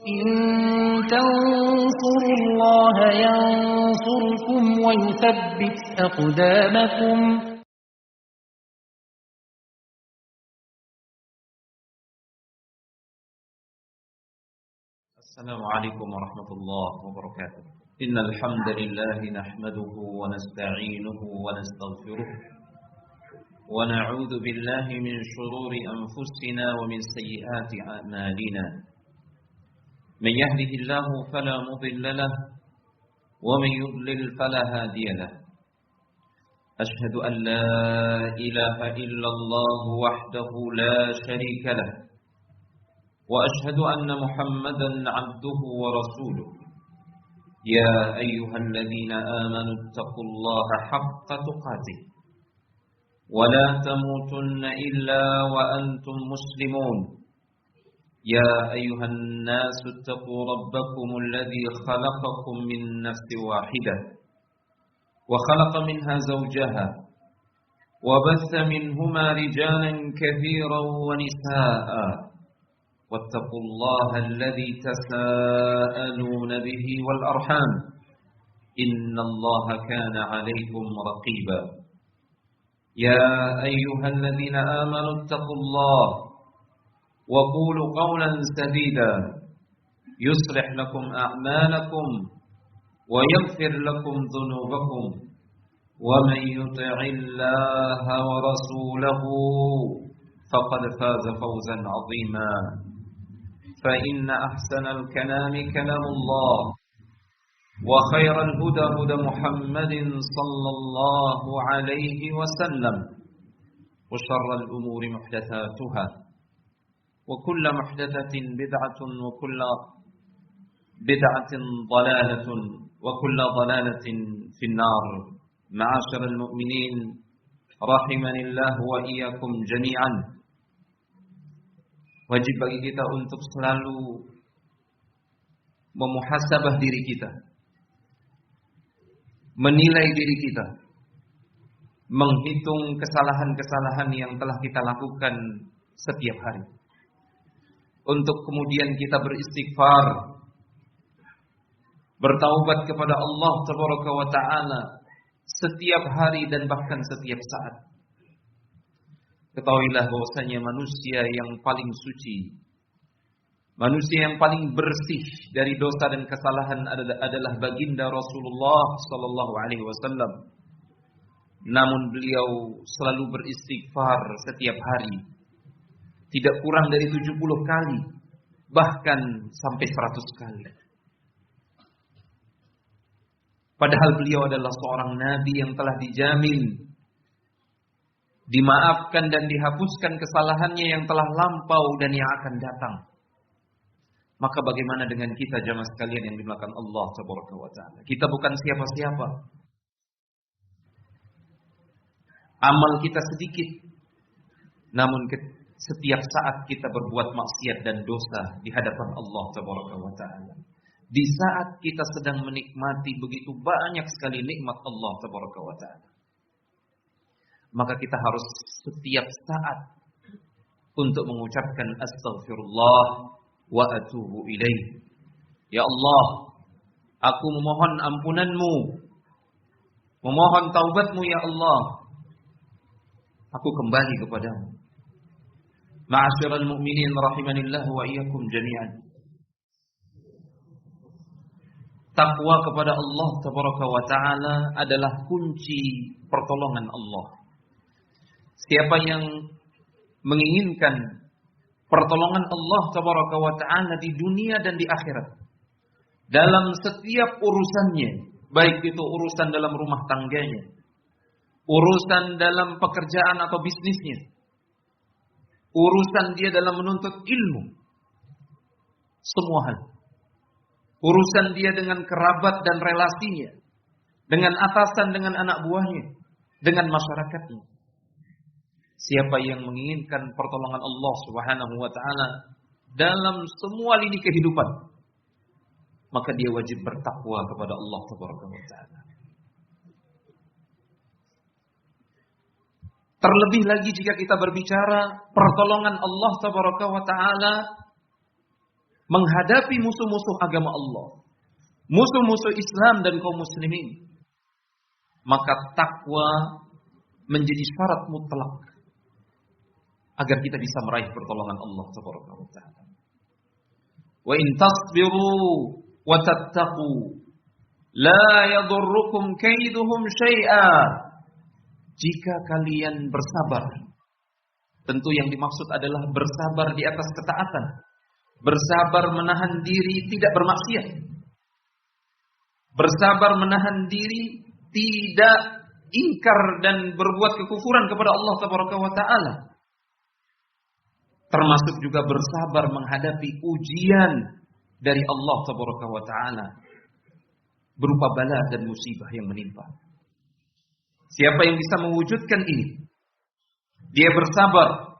إن تنصروا الله ينصركم ويثبت أقدامكم. السلام عليكم ورحمة الله وبركاته. إن الحمد لله نحمده ونستعينه ونستغفره ونعوذ بالله من شرور أنفسنا ومن سيئات أعمالنا. من يهده الله فلا مضل له ومن يضلل فلا هادي له. أشهد أن لا إله إلا الله وحده لا شريك له وأشهد أن محمدا عبده ورسوله. يا أيها الذين آمنوا اتقوا الله حق تقاته ولا تموتن إلا وأنتم مسلمون. يا أيها الناس اتقوا ربكم الذي خلقكم من نفس واحدة وخلق منها زوجها وبث منهما رجالا كثيرا ونساء. واتقوا الله الذي تساءلون به والأرحام إن الله كان عليكم رقيبا. يا أيها الذين آمنوا اتقوا الله وقولوا قولا سديدا يصلح لكم أعمالكم ويغفر لكم ذنوبكم ومن يطع الله ورسوله فقد فاز فوزا عظيما. فإن أحسن الكلام كلام الله وخير الهدى هدى محمد صلى الله عليه وسلم وشر الأمور محدثاتها وكل محدثة بدعة وكل بدعة ضلالة وكل ضلالة في النار. معاشر المؤمنين rahimani Allah wa iyyakum jami'an. Wajib bagi kita untuk selalu memuhasabah diri kita, menilai diri kita, menghitung kesalahan-kesalahan yang telah kita lakukan setiap hari, untuk kemudian kita beristighfar, bertaubat kepada Allah Tabaraka wa Ta'ala setiap hari dan bahkan setiap saat. Ketahuilah bahwasanya manusia yang paling suci, manusia yang paling bersih dari dosa dan kesalahan adalah baginda Rasulullah sallallahu alaihi wasallam. Namun beliau selalu beristighfar setiap hari, tidak kurang dari 70 kali, bahkan sampai 100 kali. Padahal beliau adalah seorang nabi yang telah dijamin dimaafkan dan dihapuskan kesalahannya yang telah lampau dan yang akan datang. Maka bagaimana dengan kita jamaah sekalian yang dimuliakan Allah Subhanahu wa taala? Kita bukan siapa-siapa. Amal kita sedikit, namun setiap saat kita berbuat maksiat dan dosa di hadapan Allah Subhanahu wa taala. Di saat kita sedang menikmati begitu banyak sekali nikmat Allah Tabaraka wa Ta'ala, maka kita harus setiap saat untuk mengucapkan astaghfirullah wa atubu ilaih. Ya Allah, aku memohon ampunanmu, memohon taubatmu ya Allah, aku kembali kepadamu. Ma'asyiral mu'minin rahimanillah wa iyyakum jami'an. Takwa kepada Allah Tabaraka wa Ta'ala adalah kunci pertolongan Allah. Siapa yang menginginkan pertolongan Allah Tabaraka wa Ta'ala di dunia dan di akhirat, dalam setiap urusannya, baik itu urusan dalam rumah tangganya, urusan dalam pekerjaan atau bisnisnya, urusan dia dalam menuntut ilmu, semua hal, urusan dia dengan kerabat dan relasinya, dengan atasan, dengan anak buahnya, dengan masyarakatnya. Siapa yang menginginkan pertolongan Allah Subhanahu wa Ta'ala dalam semua lini kehidupan, maka dia wajib bertakwa kepada Allah Subhanahu wa Ta'ala. Terlebih lagi jika kita berbicara pertolongan Allah Subhanahu wa Ta'ala menghadapi musuh-musuh agama Allah, musuh-musuh Islam dan kaum muslimin, maka takwa menjadi syarat mutlak agar kita bisa meraih pertolongan Allah Subhanahu wa taala. Wa in tasbiru wa tattaqu la yadurrukum kaiduhum syai'a. Jika kalian bersabar, tentu yang dimaksud adalah bersabar di atas ketaatan, bersabar menahan diri tidak bermaksiat, bersabar menahan diri tidak ingkar dan berbuat kekufuran kepada Allah Taala. Termasuk juga bersabar menghadapi ujian dari Allah Taala berupa bala dan musibah yang menimpa. Siapa yang bisa mewujudkan ini? Dia bersabar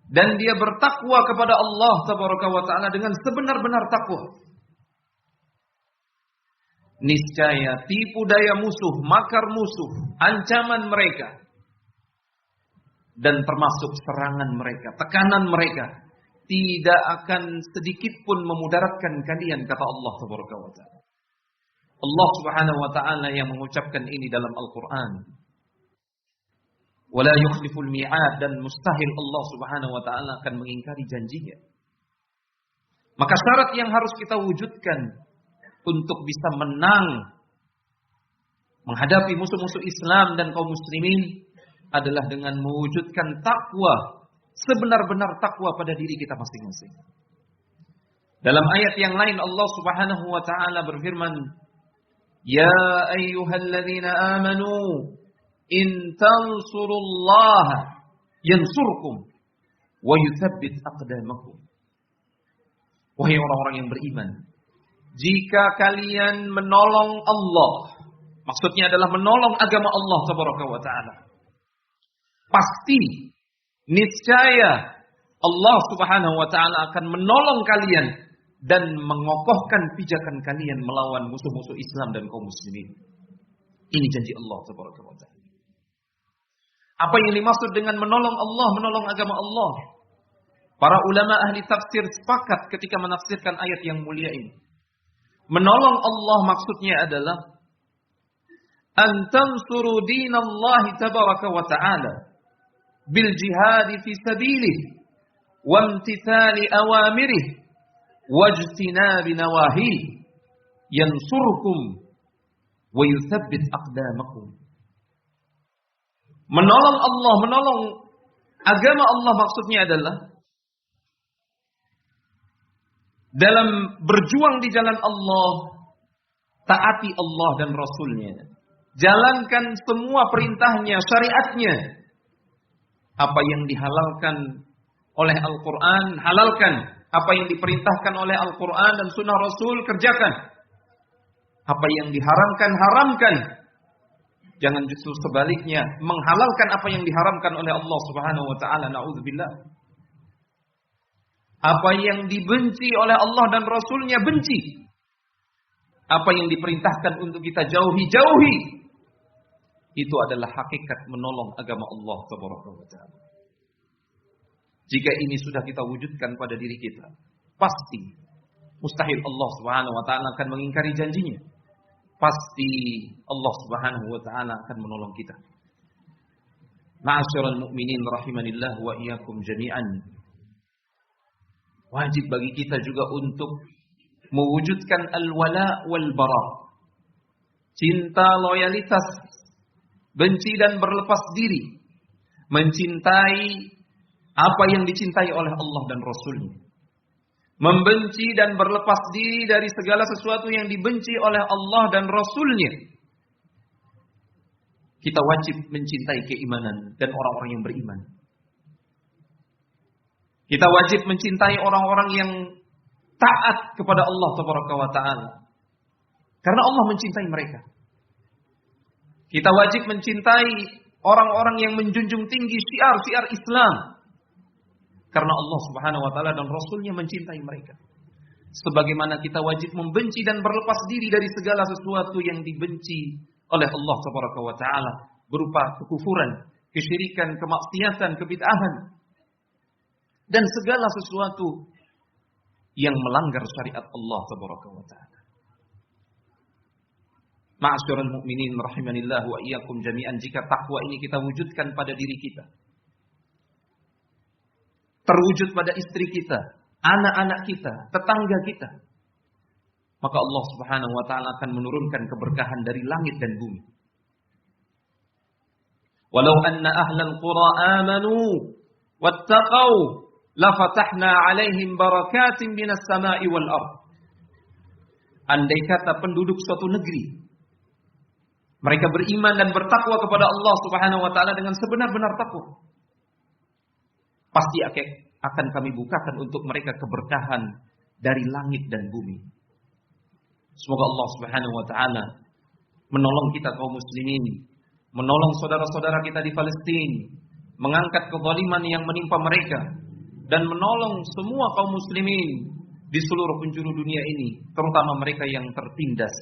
dan dia bertakwa kepada Allah Taala dengan sebenar-benar takwa. Niscaya tipu daya musuh, makar musuh, ancaman mereka, dan termasuk serangan mereka, tekanan mereka, tidak akan sedikit pun memudaratkan kalian, kata Allah Subhanahu wa taala. Allah Subhanahu wa taala yang mengucapkan ini dalam Al-Qur'an. Wala yukhliful mi'ad, dan mustahil Allah Subhanahu wa taala akan mengingkari janjinya. Maka syarat yang harus kita wujudkan untuk bisa menang menghadapi musuh-musuh Islam dan kaum muslimin adalah dengan mewujudkan takwa, sebenar-benar takwa pada diri kita masing-masing. Dalam ayat yang lain Allah Subhanahu wa taala berfirman, "Ya ayyuhalladzina amanu in tansurullaha yansurkum wa yuthabbit aqdamakum." Wahai orang-orang yang beriman, jika kalian menolong Allah, maksudnya adalah menolong agama Allah Subhanahu wa taala, pasti niscaya Allah Subhanahu wa taala akan menolong kalian dan mengokohkan pijakan kalian melawan musuh-musuh Islam dan kaum muslimin. Ini janji Allah Subhanahu wa taala. Apa yang dimaksud dengan menolong Allah, menolong agama Allah? Para ulama ahli tafsir sepakat ketika menafsirkan ayat yang mulia ini. Menolong Allah maksudnya adalah an tansuru dinallahi tabaraka wa ta'ala bil jihad fi sabilih wa imtithali awamirih wajtinabi nawahi yansurkum wa yuthabbit aqdamakum. Menolong Allah, menolong agama Allah maksudnya adalah dalam berjuang di jalan Allah, taati Allah dan Rasulnya, jalankan semua perintahnya, syariatnya. Apa yang dihalalkan oleh Al-Quran, halalkan. Apa yang diperintahkan oleh Al-Quran dan Sunnah Rasul, kerjakan. Apa yang diharamkan, haramkan. Jangan justru sebaliknya, menghalalkan apa yang diharamkan oleh Allah Subhanahu wa taala, na'udzubillah. Apa yang dibenci oleh Allah dan Rasulnya, benci. Apa yang diperintahkan untuk kita jauhi, jauhi. Itu adalah hakikat menolong agama Allah Subhanahu wa taala. Jika ini sudah kita wujudkan pada diri kita, pasti mustahil Allah Subhanahu wa taala akan mengingkari janjinya. Pasti Allah Subhanahu wa taala akan menolong kita. Ma'asyiral mu'minin rahimanillah wa iyyakum jami'an. Wajib bagi kita juga untuk mewujudkan al-wala wal-bara. Cinta, loyalitas, benci dan berlepas diri. Mencintai apa yang dicintai oleh Allah dan Rasulnya. Membenci dan berlepas diri dari segala sesuatu yang dibenci oleh Allah dan Rasulnya. Kita wajib mencintai keimanan dan orang-orang yang beriman. Kita wajib mencintai orang-orang yang taat kepada Allah Taala. Karena Allah mencintai mereka. Kita wajib mencintai orang-orang yang menjunjung tinggi syiar-syiar Islam. Karena Allah Subhanahu wa taala dan Rasulnya mencintai mereka. Sebagaimana kita wajib membenci dan berlepas diri dari segala sesuatu yang dibenci oleh Allah Subhanahu wa taala, berupa kekufuran, kesyirikan, kemaksiatan, kebid'ahan, dan segala sesuatu yang melanggar syariat Allah tabaraka wa taala. Ma'asyiral mu'minin rahimanillah wa iyyakum jami'an, jika takwa ini kita wujudkan pada diri kita, terwujud pada istri kita, anak-anak kita, tetangga kita, maka Allah Subhanahu wa taala akan menurunkan keberkahan dari langit dan bumi. Walau anna ahlal qura amanu wattaqau lafatahna 'alaihim barakatin minas sama'i wal ardh. Andai kata penduduk suatu negeri mereka beriman dan bertakwa kepada Allah Subhanahu wa taala dengan sebenar-benar takwa, pasti akan kami bukakan untuk mereka keberkahan dari langit dan bumi. Semoga Allah Subhanahu wa taala menolong kita kaum muslimin, menolong saudara-saudara kita di Palestina, mengangkat kezaliman yang menimpa mereka, dan menolong semua kaum muslimin di seluruh penjuru dunia ini, terutama mereka yang tertindas.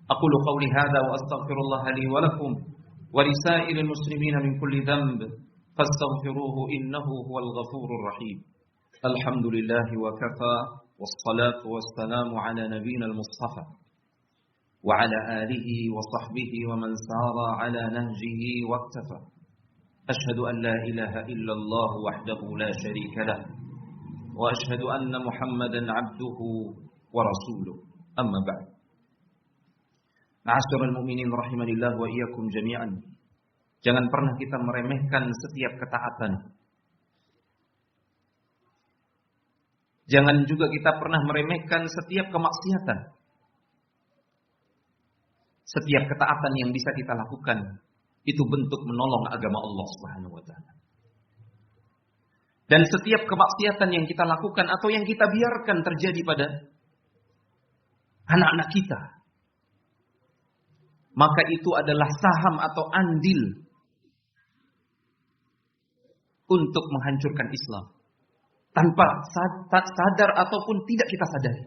Aqulu qawli hadza wa astaghfirullah li wa lakum wa lisairil muslimina min kulli dhanb fastaghfiruhu innahu huwal ghafurur rahim. Alhamdulillahi wa kafa wassalatu wassalamu ala nabiyyina al-mustafa wa ala alihi wa sahbihi wa man sara ala nahjihi waqtafa. Ashhadu an la ilaha illallah wahdahu la sharika lah wa ashhadu anna Muhammadan 'abduhu wa rasuluh. Amma ba'd. Ma'asyiral mu'minin rahimanillah wa iyyakum jami'an. Jangan pernah kita meremehkan setiap ketaatan. Jangan juga kita pernah meremehkan setiap kemaksiatan. Setiap ketaatan yang bisa kita lakukan itu bentuk menolong agama Allah Subhanahu wa taala. Dan setiap kemaksiatan yang kita lakukan atau yang kita biarkan terjadi pada anak-anak kita, maka itu adalah saham atau andil untuk menghancurkan Islam tanpa sadar ataupun tidak kita sadari.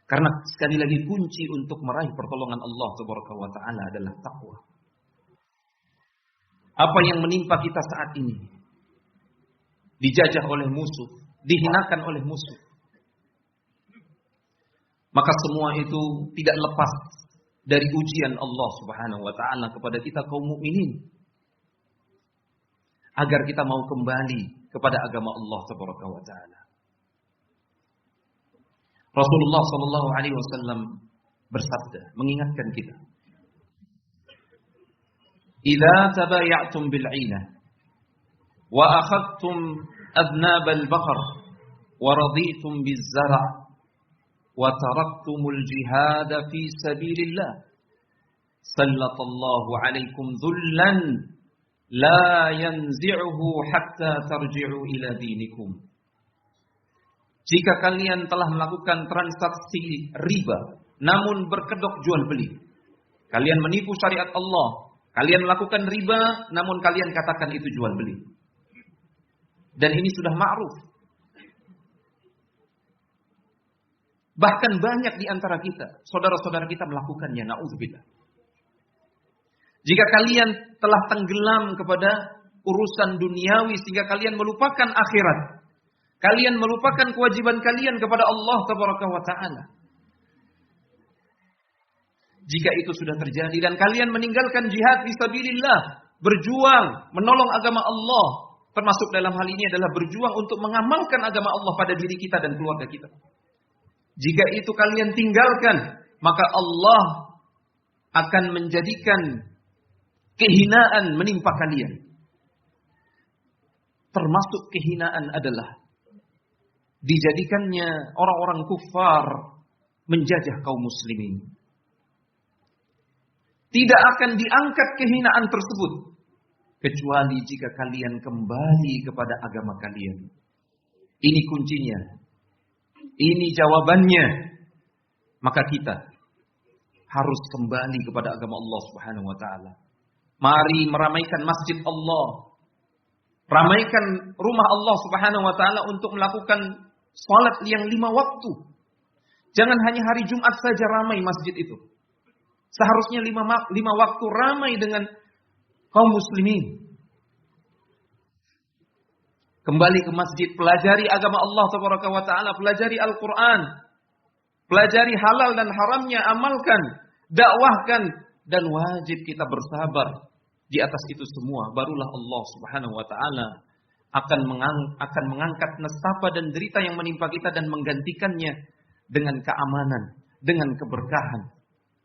Karena sekali lagi kunci untuk meraih pertolongan Allah Subhanahu wa taala adalah takwa. Apa yang menimpa kita saat ini, dijajah oleh musuh, dihinakan oleh musuh, maka semua itu tidak lepas dari ujian Allah Subhanahu wa taala kepada kita kaum mukminin, agar kita mau kembali kepada agama Allah Subhanahu wa taala. Rasulullah sallallahu alaihi wasallam bersabda, mengingatkan kita, "Idza tabaya'tum bil 'inah wa akhadtum adnab al-baqar wa raditum biz-zar' wa taraktumul jihad fi sabilillah sallallahu alaikum dhullan la yanzi'uhu hatta tarji'u ila dinikum." Jika kalian telah melakukan transaksi riba, namun berkedok jual beli, kalian menipu syariat Allah, kalian melakukan riba, namun kalian katakan itu jual beli. Dan ini sudah ma'ruf. Bahkan banyak di antara kita, saudara-saudara kita melakukannya, na'udzubillah. Jika kalian telah tenggelam kepada urusan duniawi sehingga kalian melupakan akhirat, kalian melupakan kewajiban kalian kepada Allah Tabaraka wa Ta'ala. Jika itu sudah terjadi dan kalian meninggalkan jihad fisabilillah, berjuang menolong agama Allah, termasuk dalam hal ini adalah berjuang untuk mengamalkan agama Allah pada diri kita dan keluarga kita. Jika itu kalian tinggalkan, maka Allah akan menjadikan kehinaan menimpa kalian. Termasuk kehinaan adalah dijadikannya orang-orang kufar menjajah kaum muslimin. Tidak akan diangkat kehinaan tersebut kecuali jika kalian kembali kepada agama kalian. Ini kuncinya. Ini jawabannya. Maka kita harus kembali kepada agama Allah Subhanahu wa taala. Mari meramaikan masjid Allah. Ramaikan rumah Allah Subhanahu wa taala untuk melakukan salat yang 5 waktu. Jangan hanya hari Jumat saja ramai masjid itu. Seharusnya 5 waktu ramai dengan kaum muslimin. Kembali ke masjid, pelajari agama Allah Tabaraka wa Ta'ala, pelajari Al-Quran, pelajari halal dan haramnya, amalkan, dakwahkan, dan wajib kita bersabar. Di atas itu semua, barulah Allah Subhanahu wa Ta'ala akan mengangkat nestapa dan derita yang menimpa kita dan menggantikannya dengan keamanan, dengan keberkahan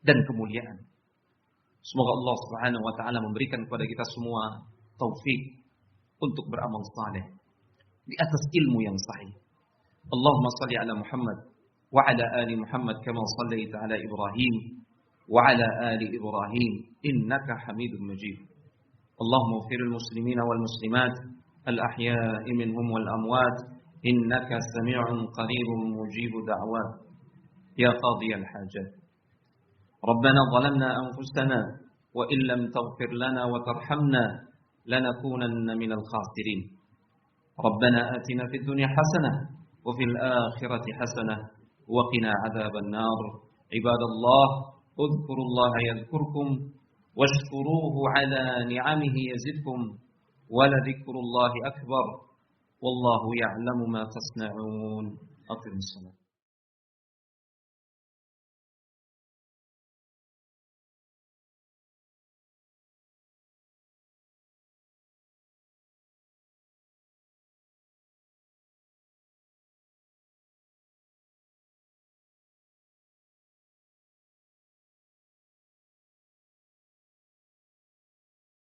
dan kemuliaan. Semoga Allah Subhanahu wa Ta'ala memberikan kepada kita semua taufik untuk beramal saleh di atas ilmu yang sahih. Allahumma salli ala Muhammad wa ala ali Muhammad kama sallaita ala Ibrahim wa ala ali Ibrahim innaka Hamidum Majid. Allahumma ighfiril muslimina wal muslimat al-ahya'i minhum wal amwat innaka sami'un qaribun mujibu da'wat ya qadiyal hajat. Rabbana zalamna anfusana wa in lam taghfir lana wa tarhamna lanakunanna minal khasirin. Rabbana atina fid dunya hasanah wa fil akhirati hasanah wa qina adzaban nar. Ibadallah, udhkurullaha yadhkurkum washkuruhu ala ni'amihi yazidkum wa ladhikrullahi akbar wallahu ya'lamu ma tasna'un. Aqimus salat.